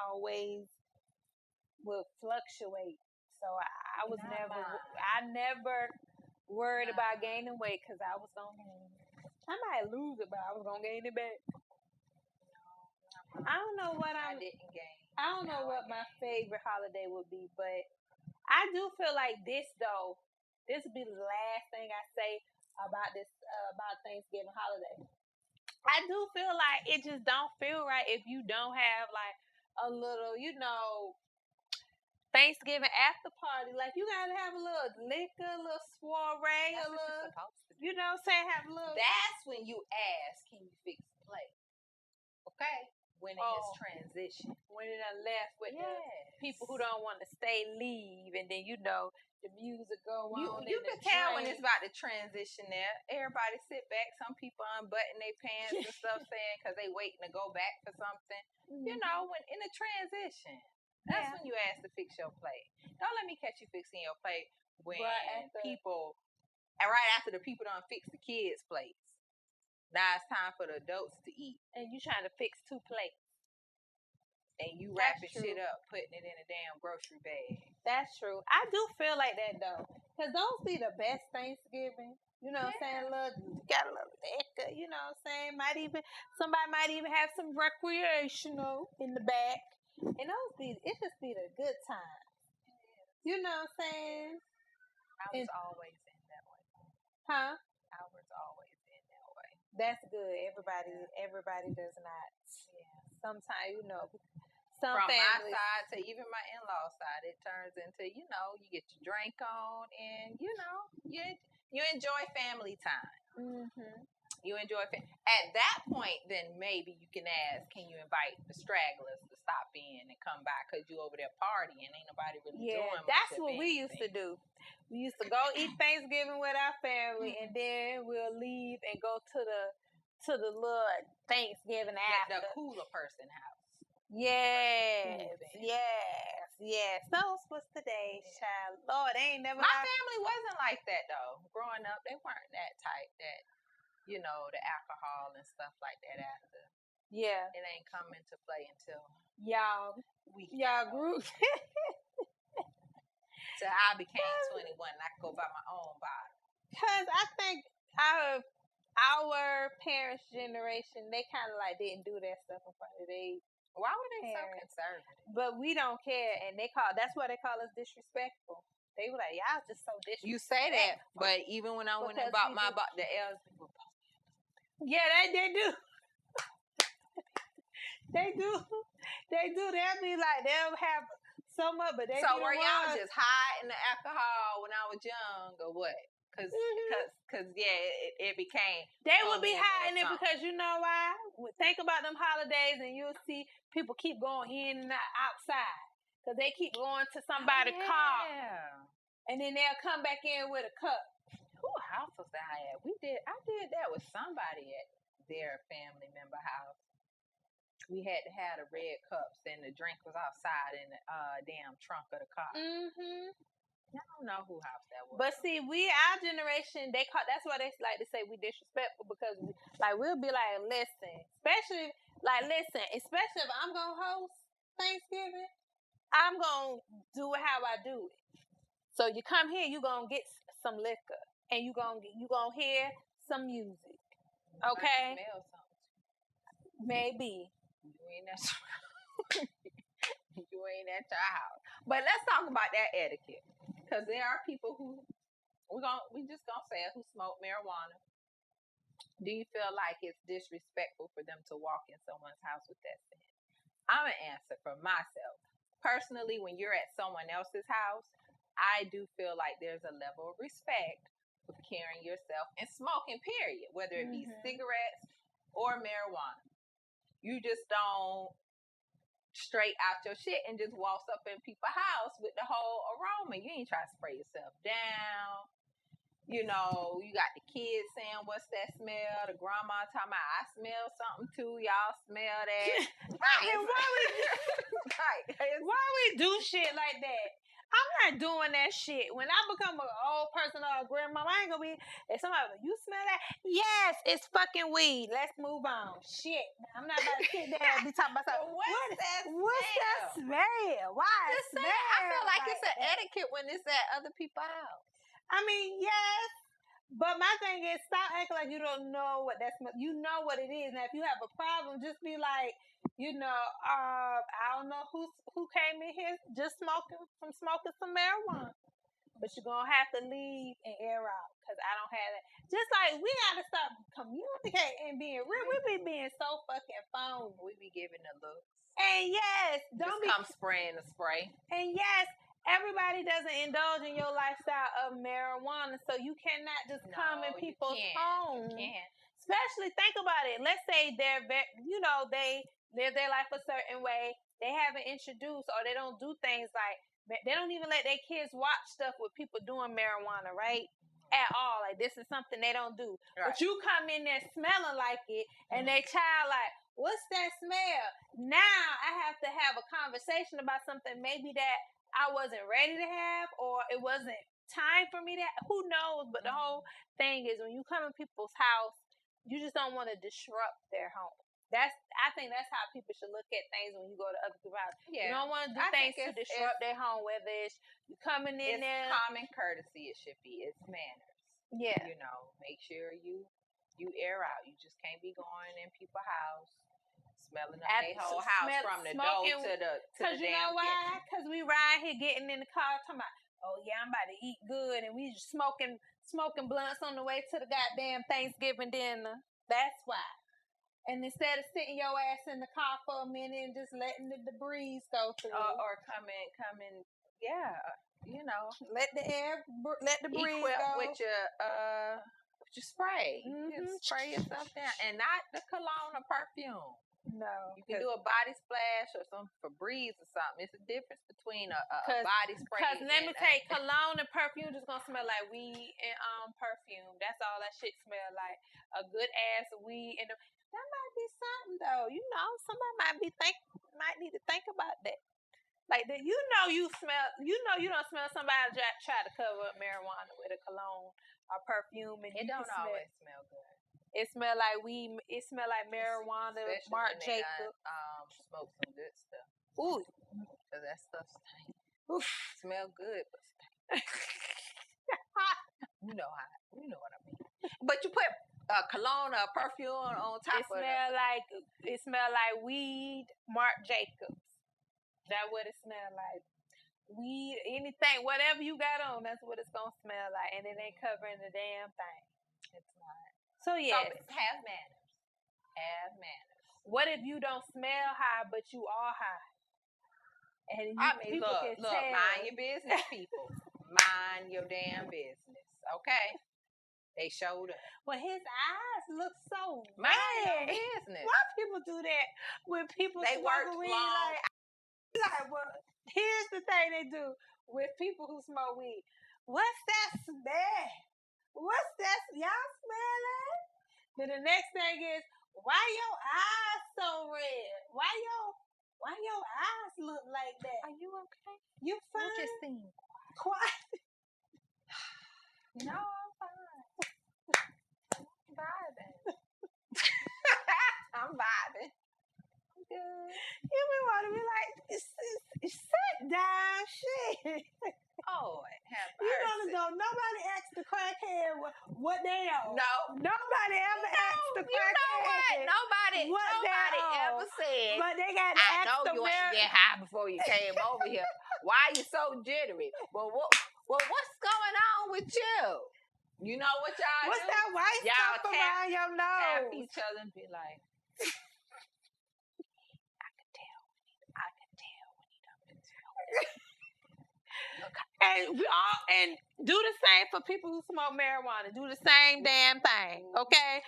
always would fluctuate. So I was never worried about gaining weight because I was gonna gain it. I might lose it, but I was gonna gain it back. I don't know what I didn't gain. I don't know what my favorite holiday would be, but I do feel like this would be the last thing I say about this about Thanksgiving holiday. I do feel like it just don't feel right if you don't have like a little, Thanksgiving after party. Like you gotta have a little liquor, a little soiree, That's what you're supposed to do. You know what I'm saying? Have a little. That's when you ask, can you fix the plate? Okay? When it is transition. When it done left with the people who don't want to stay, leave, and then the music go on. You can tell when it's about to transition there. Everybody sit back. Some people unbutton their pants and stuff saying because they waiting to go back for something. Mm-hmm. You know, when in a transition. That's when you ask to fix your plate. Don't let me catch you fixing your plate when right after the people don't fix the kids' plates. Now it's time for the adults to eat. And you trying to fix 2 plates. And you wrapping shit up, putting it in a damn grocery bag. That's true. I do feel like that though. Because those be the best Thanksgiving. You know what I'm saying? Got a little liquor, you know what I'm saying? Somebody might even have some recreational in the back. And it just be the good time. You know what I'm saying? I was always in that way. Huh? I was always in that way. That's good. Everybody does not. Yeah. Sometimes, some from families, my side to even my in-law side, it turns into, you get your drink on and, you enjoy family time. Mm-hmm. You enjoy at that point, then maybe you can ask, can you invite the stragglers to stop in and come by because you over there partying? Ain't nobody really doing much. That's what we used to do. We used to go eat Thanksgiving with our family, and then we'll leave and go to the little Thanksgiving after. The cooler person house. Yes. Those was the days, child. Lord, they ain't never. My family wasn't like that though. Growing up, they weren't that tight. That the alcohol and stuff like that after. Yeah. It ain't come into play until y'all grew. So I became 21 and I could go buy my own bottle. Because I think our parents' generation, they kind of like didn't do that stuff in front of their Why were they so conservative? But we don't care, and that's why they call us disrespectful. They were like, y'all just so disrespectful. You say that, but even when I went and bought the L's, people yeah, they do. They do. They do. They'll be like, they'll have so much, but they So be were the y'all ones. just hiding the alcohol when I was young, or what? Cause it became. They would be totally a bad hiding it song. because you know why? Think about them holidays, and you'll see people keep going in and outside because they keep going to somebody's car, and then they'll come back in with a cup. Who house was that at? I did that with somebody at their family member house. We had to have the red cups, and the drink was outside in the damn trunk of the car. Mm-hmm. I don't know who house that was. But see, our generation, that's why they like to say we disrespectful because we'll be like, especially if I'm gonna host Thanksgiving, I'm gonna do it how I do it. So you come here, you gonna get some liquor, and you gonna hear some music. Okay. Smell something. Maybe. You ain't at your house. But let's talk about that etiquette. Because there are people who we just gonna say it, who smoke marijuana. Do you feel like it's disrespectful for them to walk in someone's house with that scent? I'm gonna answer for myself. Personally, when you're at someone else's house, I do feel like there's a level of respect for carrying yourself and smoking, period, whether it be cigarettes or marijuana. You just don't straight out your shit and just waltz up in people's house with the whole aroma. You ain't trying to spray yourself down. You know, you got the kids saying, what's that smell? The grandma talking about, I smell something too. Y'all smell that. Why we do shit like that? I'm not doing that shit. When I become an old person or a grandma, I ain't gonna be. If somebody, you smell that? Yes, it's fucking weed. Let's move on. Shit, I'm not about to sit there and be talking about something. What's that smell? Why? I feel like it's an etiquette when it's at other people's house. I mean, yes. But my thing is, stop acting like you don't know what that smell. You know what it is. Now, if you have a problem, just be like, I don't know who came in here just smoking some marijuana. But you're going to have to leave and air out because I don't have that. Just like we got to stop communicating and being real. We be being so fucking phony. We be giving the looks. And yes, come spraying the spray. And yes, everybody doesn't indulge in your lifestyle of marijuana, so you cannot just come in people's homes. You can't. Especially, think about it. Let's say they live their life a certain way. They haven't introduced, or they don't do things like, they don't even let their kids watch stuff with people doing marijuana, right? At all. Like, this is something they don't do. Right. But you come in there smelling like it, and they child like, what's that smell? Now I have to have a conversation about something maybe that I wasn't ready to have, or it wasn't time for me to have. Who knows? But the whole thing is, when you come in people's house, you just don't want to disrupt their home. I think that's how people should look at things when you go to other people's house. Yeah. You don't want to do things to disrupt their home, whether it's you coming in there. It's common courtesy, it should be. It's manners. Yeah. You know, make sure you air out. You just can't be going in people's house smelling up their whole house from the door to the Because you know why? Because we ride here getting in the car talking about, oh yeah, I'm about to eat good, and we just smoking blunts on the way to the goddamn Thanksgiving dinner. That's why. And instead of sitting your ass in the car for a minute and just letting the breeze go through, or coming, yeah, you know, let the breeze go with your spray. You spray yourself down, and not the cologne or perfume. No, you can do a body splash or some Febreze or something. It's a difference between a body spray. Because let me tell you, cologne and perfume just gonna smell like weed and perfume. That's all that shit smell like. A good ass weed and that might be something though. You know, somebody might need to think about that. Like that, you smell. You don't smell somebody try to cover up marijuana with a cologne or perfume, and it don't always smell good. It smell like weed. It smell like marijuana. Especially Marc when Jacobs smoke some good stuff. Ooh, because that stuff stinks. Oof, smell good, but stink. You know what I mean. But you put cologne or perfume on top of it. It smell like weed, Marc Jacobs. That's what it smell like. Weed, anything, whatever you got on, that's what it's gonna smell like, and it ain't covering the damn thing. It's not. So yes, have manners. Have manners. What if you don't smell high, but you are high? And look, mind your business, people. Mind your damn business, okay? They showed up. Well, his eyes look so mind red. your business. Why people do that when people smoke weed? Like, well, here's the thing they do with people who smoke weed. What's that smell? What's that? Y'all smell that? Then the next thing is, why your eyes so red? Why your eyes look like that? Are you okay? You fine? You just seem quiet. No, I'm fine. I'm vibing. I'm vibing. I'm good. You be want to be like, sit down, shit. Oh, have mercy. You know, nobody asked the crackhead what they owe. No. Nobody ever asked the crackhead. You know what? Nobody ever said, but they got to I know you ain't get high before you came over here. Why are you so jittery? Well, what's going on with you? You know what y'all What's do? that white stuff around your nose? Tap each other and be like, I can tell when he done been smoking. And do the same for people who smoke marijuana. Do the same damn thing, okay?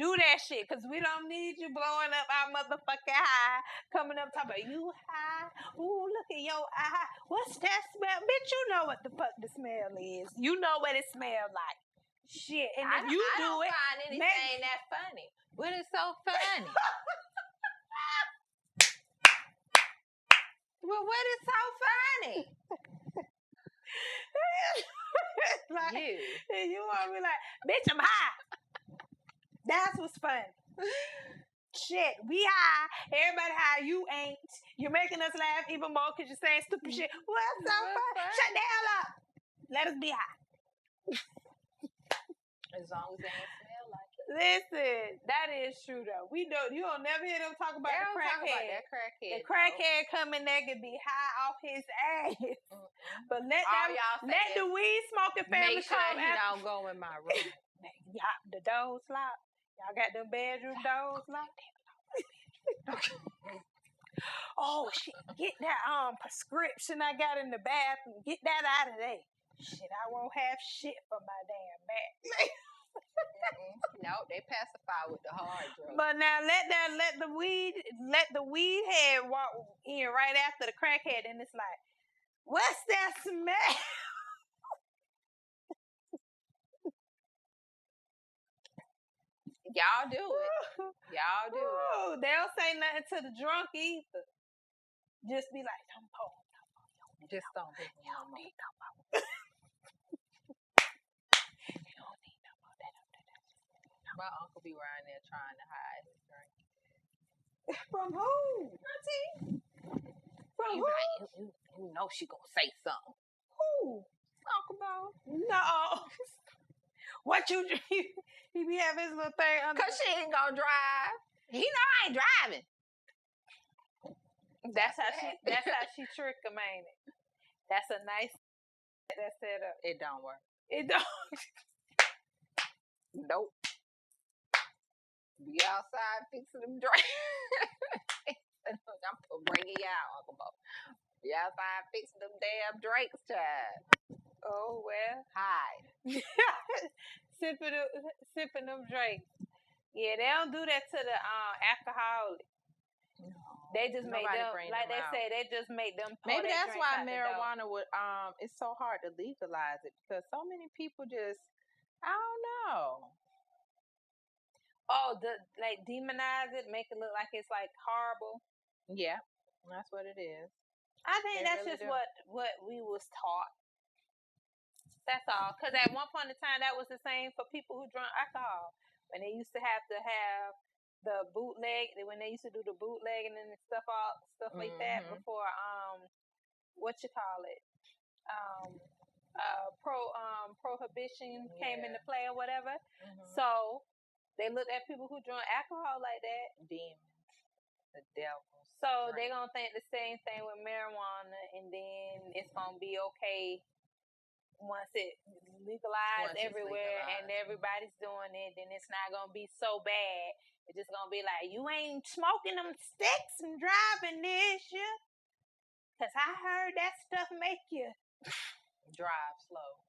Do that shit, because we don't need you blowing up our motherfucking high, coming up talking about you high. Ooh, look at your eye. What's that smell? Bitch, you know what the fuck the smell is. You know what it smells like. Shit, and if you do it, I don't find anything that funny. What is so funny? Well, what is so funny? Like, you. You want to be like, bitch, I'm high. That's what's funny. Shit, we high. Everybody high. You ain't. You're making us laugh even more because you're saying stupid shit. What's so funny? Shut the hell up. Let us be high. As long as they ain't smell like it. Listen, that is true though. You don't never hear them talk about the crackhead. That crackhead. The crackhead coming there could be high off his ass. But let the weed smoking family make sure he don't go in my room. The doors locked. Y'all got them bedroom doors locked. Oh shit! Get that prescription I got in the bathroom. Get that out of there. Shit, I won't have shit for my damn back. No, they pacify with the hard drugs. But now let the weed head walk in right after the crackhead, and it's like, what's that smell? Y'all do it. Y'all do it. They don't say nothing to the drunk either. Just be like, don't pour. Just don't. You don't need no more. You don't need no more. My uncle be around there trying to hide his drink. From who? Auntie? From who? Like, you know she gonna say something. Who? Uncle Bo. No. What you he be having his little thing under. Cause she ain't gonna drive. He know I ain't driving. That's how she trick him, ain't it? That's a nice that set up. It don't work. It don't. Nope. Be outside fixing them drinks. I'm bringing y'all, Uncle Bo. Be outside fixing them damn drinks, child. Oh well. Hi. sipping them drinks. Yeah, they don't do that to the alcoholic. No. They just make them, like they say, they just make them. Maybe that's why marijuana would it's so hard to legalize it, because so many people just, I don't know. Oh, like demonize it, make it look like it's like horrible. Yeah, that's what it is. I think that's really just what we was taught. That's all. Because at one point in time, that was the same for people who drank alcohol. When they used to have the bootleg, when they used to do the bootlegging and stuff like that before prohibition came into play or whatever. So they looked at people who drank alcohol like that. Demons. The devil. So they're gonna think the same thing with marijuana, and then it's gonna be okay once it legalized everywhere and everybody's doing it, then it's not gonna be so bad. It's just gonna be like, you ain't smoking them sticks and driving this shit. Cause I heard that stuff make you drive slow.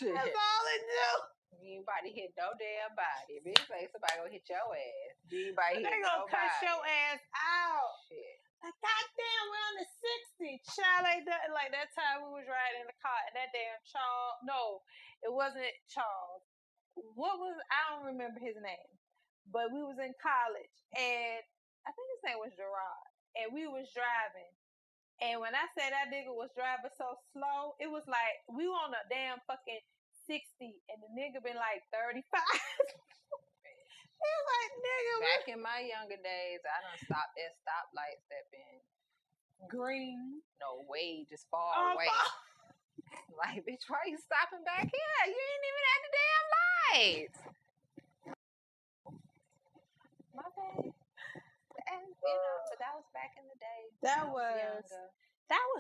That's all it do. Anybody hit no damn body. If anybody, somebody gonna hit your ass. Anybody hit they gonna nobody. cut your ass out. Shit. Like, goddamn, we're on the 60. Child, like that time we was riding in the car and that damn Charles. No, it wasn't Charles. What was, I don't remember his name. But we was in college and I think his name was Gerard. And we was driving. And when I say that nigga was driving so slow, it was like we were on a damn fucking 60 and the nigga been like 35. He was like, nigga. Back in my younger days, I done stopped at stoplights that been green. No, way, just far away. Like, bitch, why you stopping back here? You ain't even at the damn lights. My bad. And, but that was back in the day. That was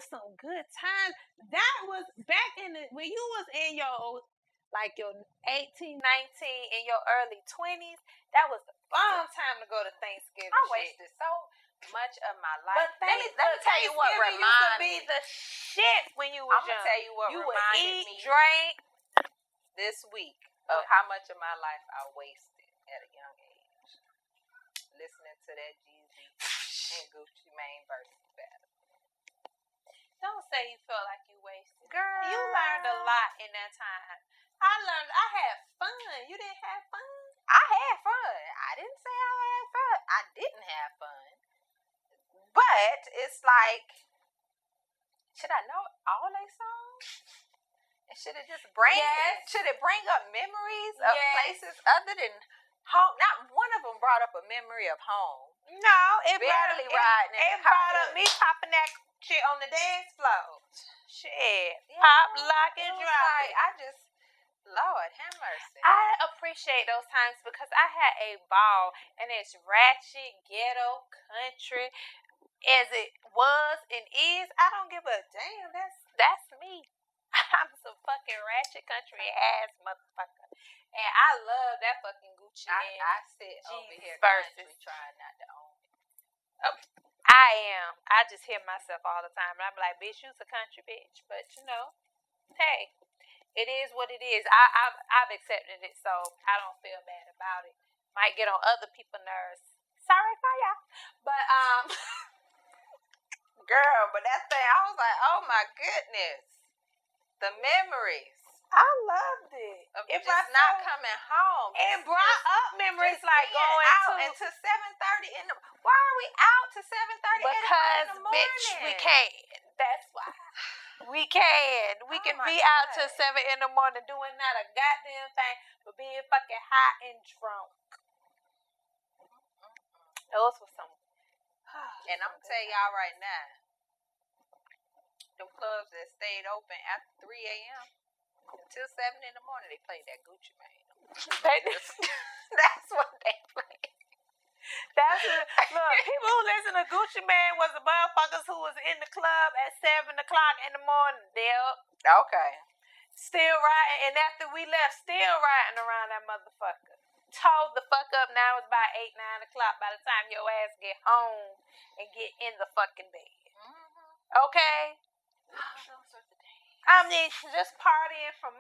some good times. That was back in the, when you was in your, like your 18, 19, in your early 20s, that was the fun time to go to Thanksgiving. I wasted so much of my life. But let me tell you what reminded me. Used to be the shit when you was young. I'm going to tell you what you reminded would eat, me drink. This week of how much of my life I wasted at a young age. Listening to that Jeezy and Gucci Mane versus battle. Don't say you felt like you wasted. Girl. You learned a lot in that time. I had fun. You didn't have fun? I had fun. I didn't say I had fun. I didn't have fun. But it's like, should I know all their songs? And should it just bring up memories of places other than home? Not one of them brought up a memory of home. No, it brought up me popping that shit on the dance floor. Shit. Pop, lock, and drop. Lord have mercy. I appreciate those times because I had a ball and it's ratchet, ghetto, country as it was and is. I don't give a damn. That's me. I'm some fucking ratchet country ass motherfucker. And I love that fucking Gucci. I sit over here versus trying not to own it. I am. I just hear myself all the time. And I'm like, bitch, you's a country bitch. But, hey, it is what it is. I've accepted it, so I don't feel bad about it. Might get on other people's nerves. Sorry for y'all. But, girl, but that thing, I was like, oh my goodness. The memories. I loved it. It just not coming home. It brought up memories like going out until 7:30 in the. Why are we out to 7:30? Because, in the morning? Bitch, we can. That's why. We can. We can be out till 7 in the morning doing not a goddamn thing, but being fucking hot and drunk. Those were some. And I'm gonna tell y'all right now, them clubs that stayed open after 3 a.m. until 7 in the morning, they played that Gucci Mane. That's what they played. Look, people who listen to Gucci Mane was the motherfuckers who was in the club at 7 o'clock in the morning. Okay. Still riding, and after we left, still riding around that motherfucker. Told the fuck up. Now it's about 8, 9 o'clock by the time your ass get home and get in the fucking bed. Mm-hmm. Okay? I mean, just partying from.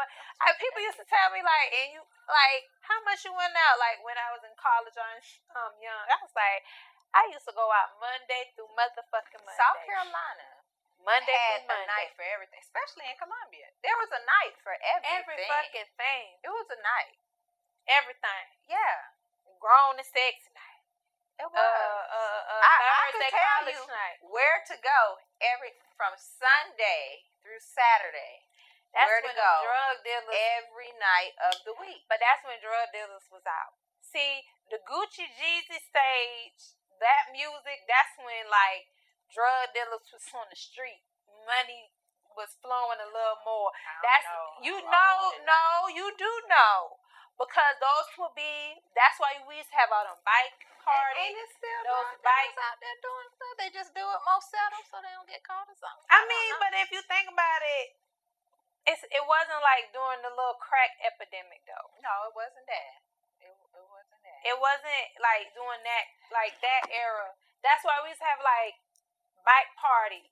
People used to tell me how much you went out? Like when I was in college or young, I was like, I used to go out Monday through motherfucking Monday. South Carolina Monday had through Monday. A night for everything, especially in Columbia. There was a night for everything. Every fucking thing. It was a night. Everything. Yeah. Grown and sexy night. It was. I could tell you night. Where to go from Sunday through Saturday. That's where when to go drug dealers every night of the week. But that's when drug dealers was out. See, the Gucci Jeezy stage, that music, that's when like drug dealers was on the street. Money was flowing a little more. You do know. Because that's why we used to have all them bike parties. Ain't it still those bikes out there doing stuff? They just do it more settled so they don't get caught or something. I mean, but if you think about it, it wasn't like during the little crack epidemic though. No, it wasn't that. It wasn't that. It wasn't like during that era. That's why we used to have like bike parties,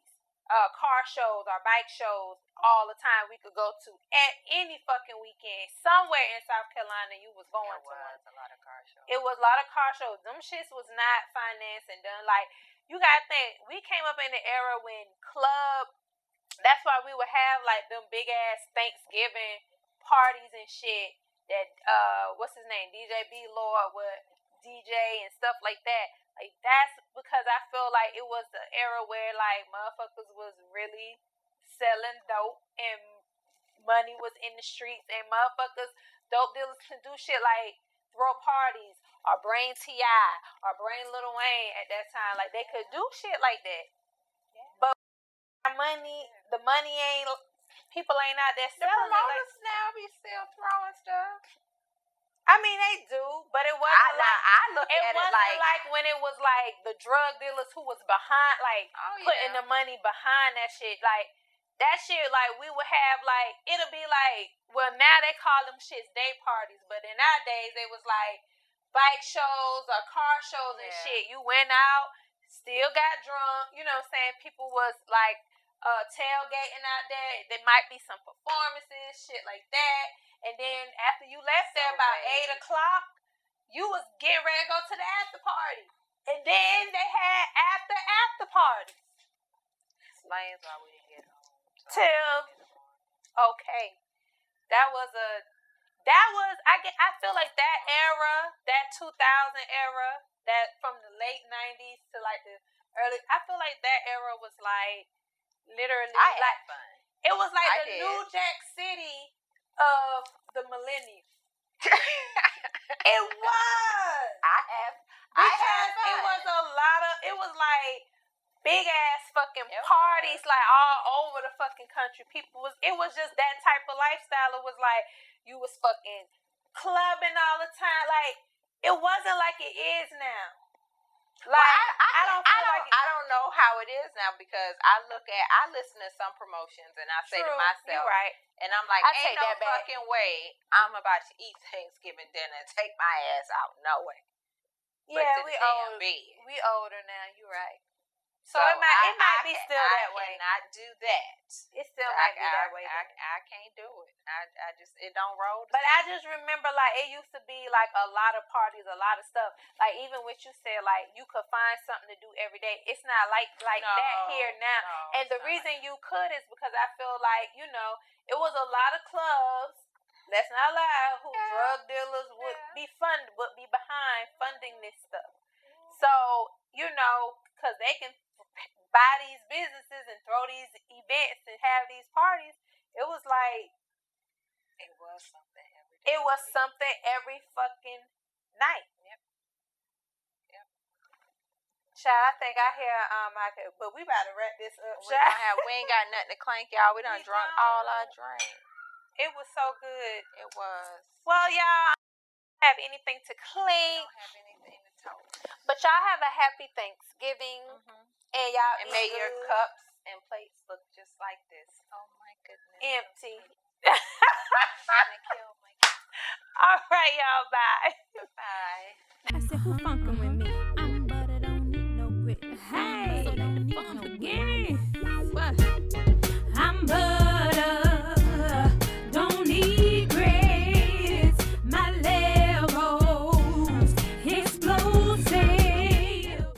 car shows or bike shows all the time. We could go to at any fucking weekend somewhere in South Carolina. You was going to one. A lot of car shows. It was a lot of car shows. Them shits was not financed and done. Like, you gotta think, we came up in the era when that's why we would have like them big ass Thanksgiving parties and shit that what's his name, DJ B Lord would DJ and stuff like that. Like, that's because I feel like it was the era where like motherfuckers was really selling dope and money was in the streets and motherfuckers, dope dealers can do shit like throw parties or bring T.I. or bring Lil Wayne at that time. Like, they could do shit like that. Yeah. But the money ain't, people ain't out there selling it. The promoters now be still throwing stuff. I mean, they do, but it wasn't it wasn't like when it was like the drug dealers who was behind, like putting the money behind that shit. Like, that shit, like, we would have, like, it'll be like, well, now they call them shits day parties, but in our days, it was like bike shows or car shows and shit. You went out, still got drunk, you know what I'm saying? People was, like, tailgating out there. There might be some performances, shit like that. And then after you left there about 8 o'clock, you was getting ready to go to the after party. And then they had after party. Explains why we didn't get home. Okay. I feel like that era, that 2000 era, that from the late 90s to like the early, I feel like that era was like literally fun. It was like the New Jack City of the millennium. It was. It was like big ass fucking parties like all over the fucking country. It was just that type of lifestyle. It was like you was fucking clubbing all the time. Like, it wasn't like it is now. Like, I don't know how it is now, because I listen to some promotions and I say to myself, you're right. And I'm like, ain't no fucking way I'm about to eat Thanksgiving dinner and take my ass out. No way. Yeah, we older now. You're right. So it might be still that way. I cannot do that. It still might be that way. I can't do it. It don't roll. But I just remember, like, it used to be like a lot of parties, a lot of stuff. Like, even what you said, like, you could find something to do every day. It's not like that here now. And the reason you could is because I feel like, you know, it was a lot of clubs, let's not lie, who drug dealers would be behind funding this stuff. So, you know, because they can buy these businesses and throw these events and have these parties. It was like, it was something every day. It was something every fucking night. Yep. Child, I think I hear Michael, but we about to wrap this up. We ain't got nothing to clank, y'all. We done drunk all our drink. It was so good. It was. Well, y'all, I don't have anything to clink. We don't have anything to talk. But y'all have a happy Thanksgiving. Mm-hmm. And y'all may your cups and plates look just like this. Oh my goodness. Empty. Trying to kill my kids. All right, y'all. Bye. Bye. I said, who funkin' with